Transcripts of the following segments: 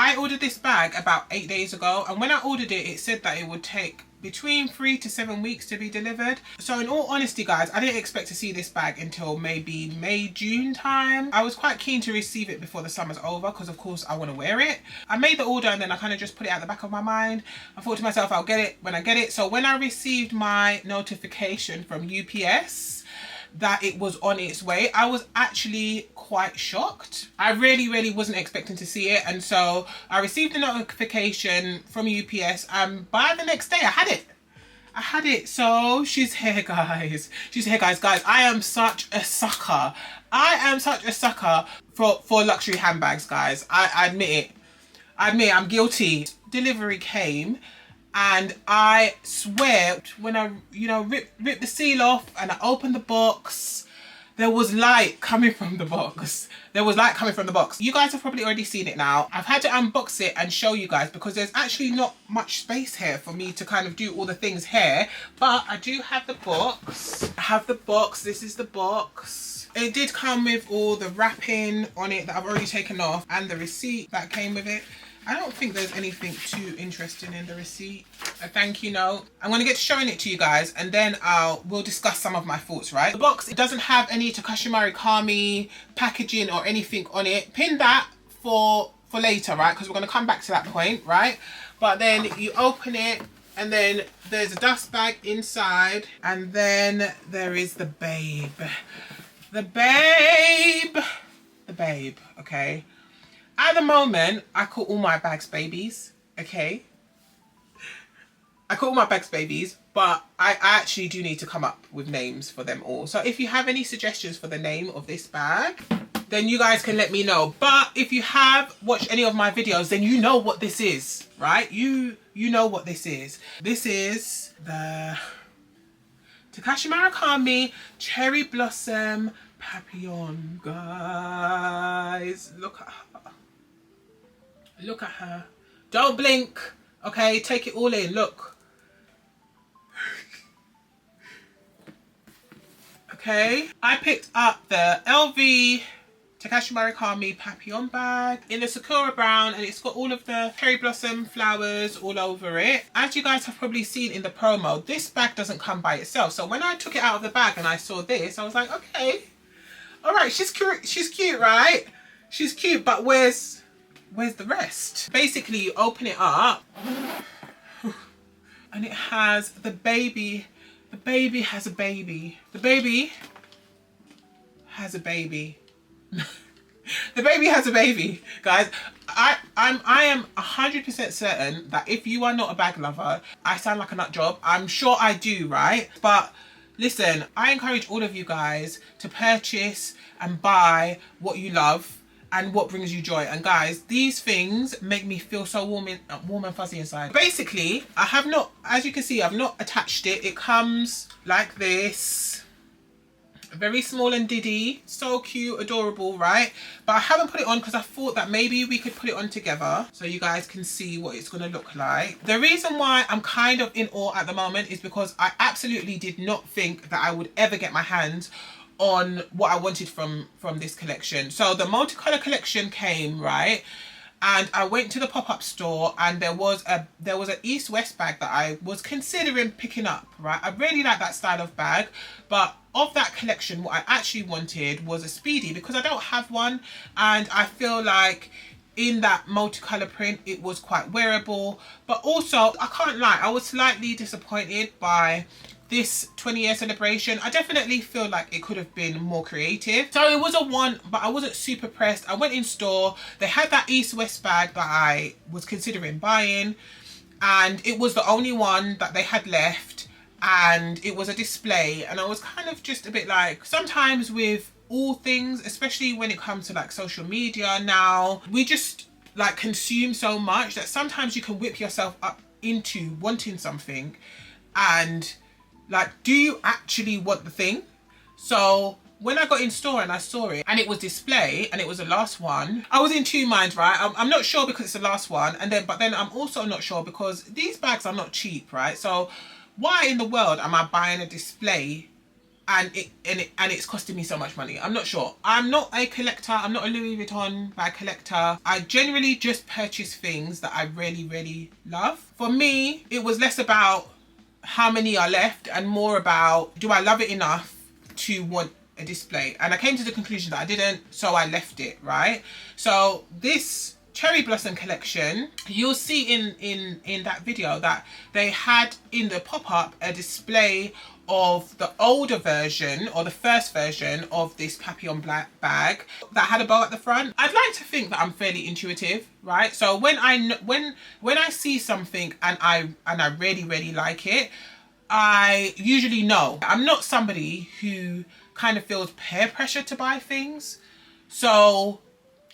I ordered this bag about 8 days ago, and when I ordered it, it said that it would take between 3 to 7 weeks to be delivered. So in all honesty, guys, I didn't expect to see this bag until maybe May, June time. I was quite keen to receive it before the summer's over because of course I want to wear it. I made the order and then I kind of just put it at the back of my mind. I thought to myself, I'll get it when I get it. So when I received my notification from UPS that it was on its way, I was actually quite shocked. I really wasn't expecting to see it, and so I received a notification from UPS, and by the next day I had it. So she's here, guys. She's here, guys. I am such a sucker. For luxury handbags, guys. I admit it. I'm guilty. Delivery came, and I swear when I, ripped the seal off and I opened the box, there was light coming from the box. You guys have probably already seen it now. I've had to unbox it and show you guys because there's actually not much space here for me to kind of do all the things here. But I do have the box. I have the box. This is the box. It did come with all the wrapping on it that I've already taken off and the receipt that came with it. I don't think there's anything too interesting in the receipt. A thank you note. I'm going to get to showing it to you guys, and then we'll discuss some of my thoughts, right? The box, it doesn't have any Takashi Murakami packaging or anything on it. Pin that for later, right? Because we're going to come back to that point, right? But then you open it, and then there's a dust bag inside, and then there is the babe. The babe, okay? At the moment, I call all my bags babies, okay? I call all my bags babies, but I actually do need to come up with names for them all. So if you have any suggestions for the name of this bag, then you guys can let me know. But if you have watched any of my videos, then you know what this is, right? You know what this is. This is the Takashi Murakami Cherry Blossom Papillon, guys. Look at her. Look at her. Don't blink. Okay, take it all in. Look. Okay. I picked up the LV Takashi Murakami Papillon bag in the Sakura brown, and it's got all of the cherry blossom flowers all over it. As you guys have probably seen in the promo, this bag doesn't come by itself. So when I took it out of the bag and I saw this, I was like, okay. All right, she's cute, right? She's cute, but where's the rest? Basically, you open it up and it has the baby. The baby has a baby. The baby has a baby. The baby has a baby, guys. I am 100% certain that if you are not a bag lover, I sound like a nut job. I'm sure I do, right? But listen, I encourage all of you guys to purchase and buy what you love and what brings you joy. And guys, these things make me feel so warm and fuzzy inside. Basically, I have not, as you can see, I've not attached it. It comes like this, very small and diddy, so cute, adorable, right? But I haven't put it on because I thought that maybe we could put it on together so you guys can see what it's gonna look like. The reason why I'm kind of in awe at the moment is because I absolutely did not think that I would ever get my hands on what I wanted from this collection. So the multicolor collection came, right? And I went to the pop-up store, and there was an East-West bag that I was considering picking up, right? I really like that style of bag, but of that collection, what I actually wanted was a Speedy because I don't have one, and I feel like in that multicolor print it was quite wearable. But also, I can't lie, I was slightly disappointed by this 20-year celebration. I definitely feel like it could have been more creative. So it was a one, but I wasn't super pressed. I went in store, they had that East-West bag that I was considering buying, and it was the only one that they had left, and it was a display, and I was kind of just a bit like, sometimes with all things, especially when it comes to like social media now, we just like consume so much that sometimes you can whip yourself up into wanting something, and like, do you actually want the thing? So when I got in store and I saw it and it was display and it was the last one, I was in two minds, right? I'm not sure because it's the last one, but then I'm also not sure because these bags are not cheap, right? So why in the world am I buying a display and it's costing me so much money. I'm not sure. I'm not a collector. I'm not a Louis Vuitton bag collector. I generally just purchase things that I really, really love. For me, it was less about how many are left and more about, do I love it enough to want a display? And I came to the conclusion that I didn't, so I left it, right? So this Cherry Blossom collection, you'll see in that video that they had in the pop-up a display of the older version, or the first version of this Papillon black bag that had a bow at the front. I'd like to think that I'm fairly intuitive, right? So when I see something and I really, really like it, I usually know. I'm not somebody who kind of feels peer pressure to buy things. So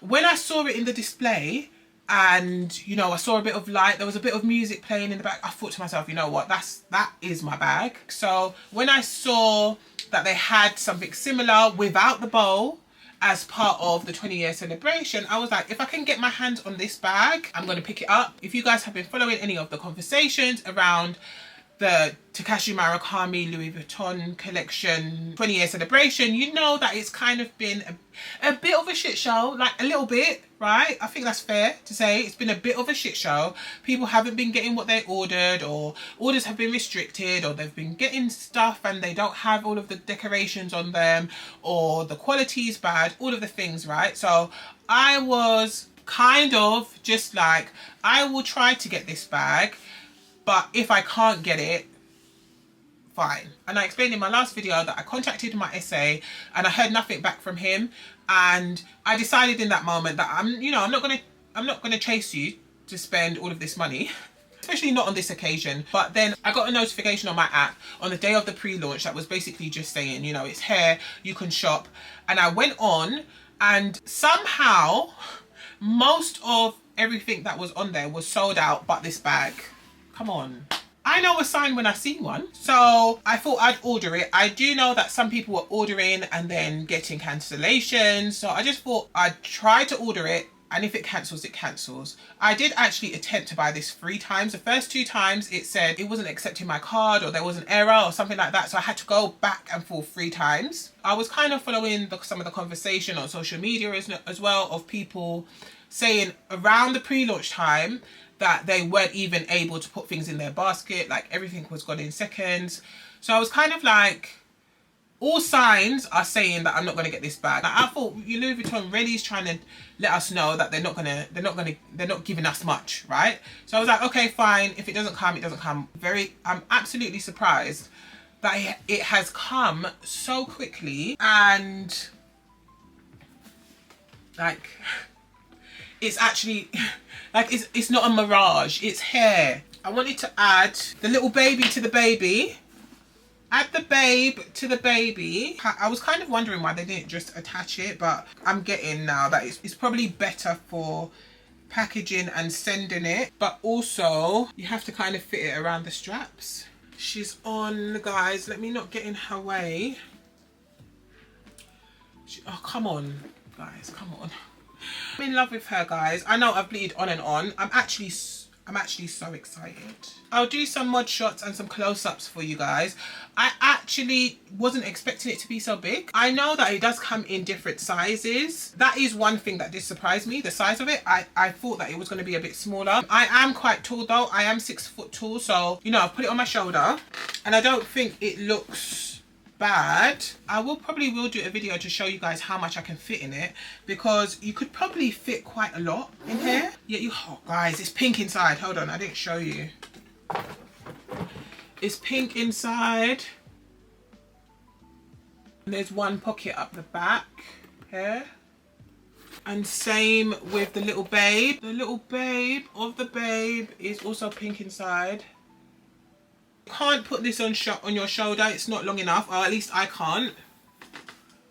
when I saw it in the display and, you know, I saw a bit of light, there was a bit of music playing in the back, I thought to myself, you know what, that is my bag. So when I saw that they had something similar without the bow as part of the 20-year celebration, I was like, if I can get my hands on this bag, I'm going to pick it up. If you guys have been following any of the conversations around the Takashi Murakami Louis Vuitton collection 20-year celebration, you know that it's kind of been a bit of a shit show, like a little bit, right? I think that's fair to say. It's been a bit of a shit show. People haven't been getting what they ordered, or orders have been restricted, or they've been getting stuff and they don't have all of the decorations on them, or the quality is bad, all of the things, right? So I was kind of just like, I will try to get this bag, but if I can't get it, fine. And I explained in my last video that I contacted my SA and I heard nothing back from him, and I decided in that moment that I'm not gonna chase you to spend all of this money, especially not on this occasion. But then I got a notification on my app on the day of the pre-launch that was basically just saying, you know, it's here, you can shop. And I went on, and somehow most of everything that was on there was sold out but this bag. Come on. I know a sign when I see one. So I thought I'd order it. I do know that some people were ordering and then getting cancellations. So I just thought I'd try to order it, and if it cancels, it cancels. I did actually attempt to buy this 3 times. The first 2 times it said it wasn't accepting my card, or there was an error or something like that. So I had to go back and forth 3 times. I was kind of following some of the conversation on social media as well, of people saying around the pre-launch time that they weren't even able to put things in their basket, like everything was gone in seconds. So I was kind of like, all signs are saying that I'm not going to get this bag. Like, I thought Louis Vuitton really is trying to let us know that they're not giving us much, right? So I was like, okay, fine. If it doesn't come, it doesn't come. I'm absolutely surprised that it has come so quickly, and like, it's actually, like, it's not a mirage, it's here. I wanted to add the little baby to the baby. Add the babe to the baby. I was kind of wondering why they didn't just attach it, but I'm getting now that it's probably better for packaging and sending it. But also, you have to kind of fit it around the straps. She's on, guys. Let me not get in her way. Oh, come on, guys, come on. I'm in love with her, guys. I know I've bleated on and on. I'm actually so excited. I'll do some mod shots and some close-ups for you guys. I actually wasn't expecting it to be so big. I know that it does come in different sizes. That is one thing that did surprise me, the size of it. I thought that it was going to be a bit smaller. I am quite tall though. I am 6 foot tall, so, you know, I've put it on my shoulder and I don't think it looks bad. I probably will do a video to show you guys how much I can fit in it, because you could probably fit quite a lot in here. Yeah, oh guys, it's pink inside. Hold on, I didn't show you. It's pink inside. And there's one pocket up the back here. And same with the little babe. The little babe of the babe is also pink inside. Can't put this on your shoulder, it's not long enough, or at least I can't.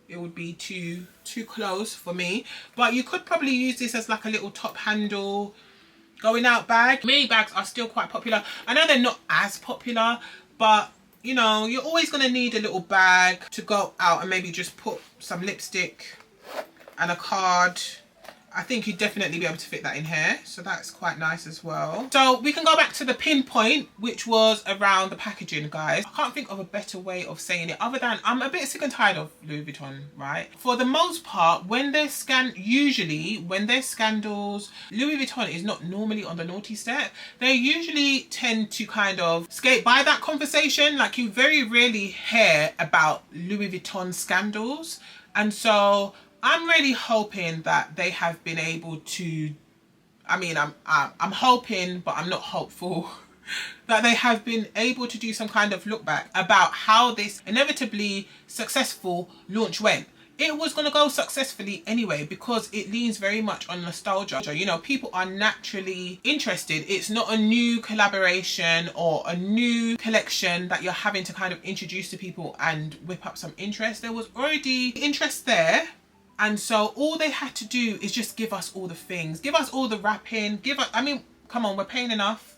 It would be too close for me. But you could probably use this as like a little top handle going out bag. Mini bags are still quite popular. I know they're not as popular, but you know, you're always going to need a little bag to go out and maybe just put some lipstick and a card I think you'd definitely be able to fit that in here. So that's quite nice as well. So we can go back to the pinpoint, which was around the packaging, guys. I can't think of a better way of saying it other than I'm a bit sick and tired of Louis Vuitton, right? For the most part, usually when there's scandals, Louis Vuitton is not normally on the naughty step. They usually tend to kind of skate by that conversation. Like, you very rarely hear about Louis Vuitton scandals. And so I'm really hoping that they have been able to, I mean, I'm hoping, but I'm not hopeful, that they have been able to do some kind of look back about how this inevitably successful launch went. It was going to go successfully anyway, because it leans very much on nostalgia. You know, people are naturally interested. It's not a new collaboration or a new collection that you're having to kind of introduce to people and whip up some interest. There was already interest there. And so all they had to do is just give us all the things, give us all the wrapping, I mean, come on, we're paying enough,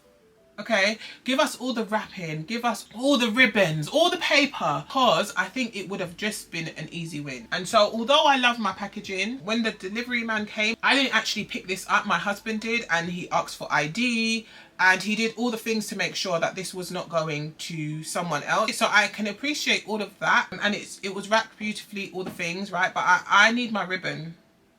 okay? Give us all the wrapping, give us all the ribbons, all the paper, because I think it would have just been an easy win. And so although I love my packaging, when the delivery man came, I didn't actually pick this up, my husband did, and he asked for ID, and he did all the things to make sure that this was not going to someone else. So I can appreciate all of that. And it was wrapped beautifully, all the things, right? But I need my ribbon,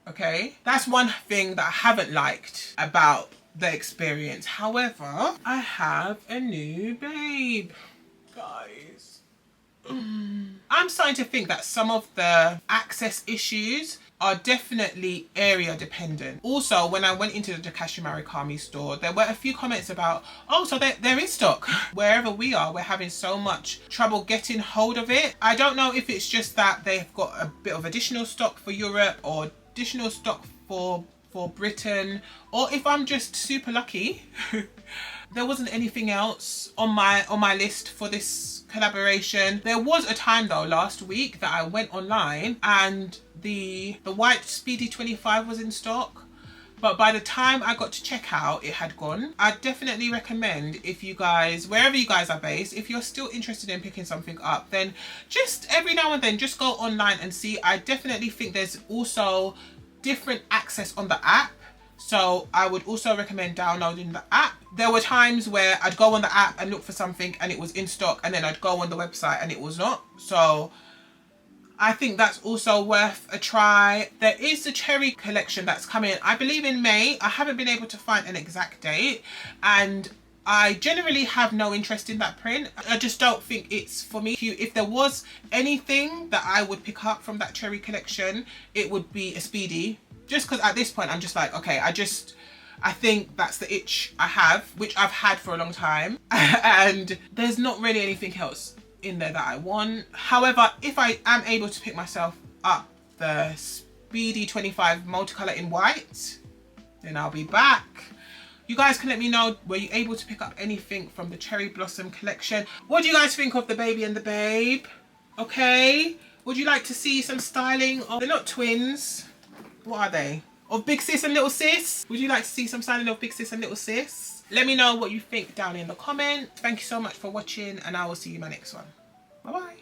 okay? That's one thing that I haven't liked about the experience. However, I have a new babe, guys. I'm starting to think that some of the access issues are definitely area dependent. Also, when I went into the Takashi Murakami store, there were a few comments about, oh, so there is stock. Wherever we are, we're having so much trouble getting hold of it. I don't know if it's just that they've got a bit of additional stock for Europe or additional stock for Britain, or if I'm just super lucky. There wasn't anything else on my list for this collaboration. There was a time though last week that I went online and the white Speedy 25 was in stock, but by the time I got to checkout it had gone. I definitely recommend, if you guys, wherever you guys are based, if you're still interested in picking something up, then just every now and then just go online and see. I definitely think there's also different access on the app, so I would also recommend downloading the app. There were times where I'd go on the app and look for something and it was in stock, and then I'd go on the website and it was not. So I think that's also worth a try. There is the cherry collection that's coming, I believe in May. I haven't been able to find an exact date, and I generally have no interest in that print. I just don't think it's for me. If there was anything that I would pick up from that cherry collection, it would be a Speedy. Just because at this point I'm just like, okay, I think that's the itch I have, which I've had for a long time. And there's not really anything else in there that I want. However, if I am able to pick myself up the Speedy 25 multicolor in white, then I'll be back. You guys can let me know, were you able to pick up anything from the Cherry Blossom collection? What do you guys think of the baby and the babe? Okay, would you like to see some styling of, they're not twins, what are they? Of Big Sis and Little Sis? Would you like to see some styling of Big Sis and Little Sis? Let me know what you think down in the comments. Thank you so much for watching, and I will see you in my next one. Bye bye.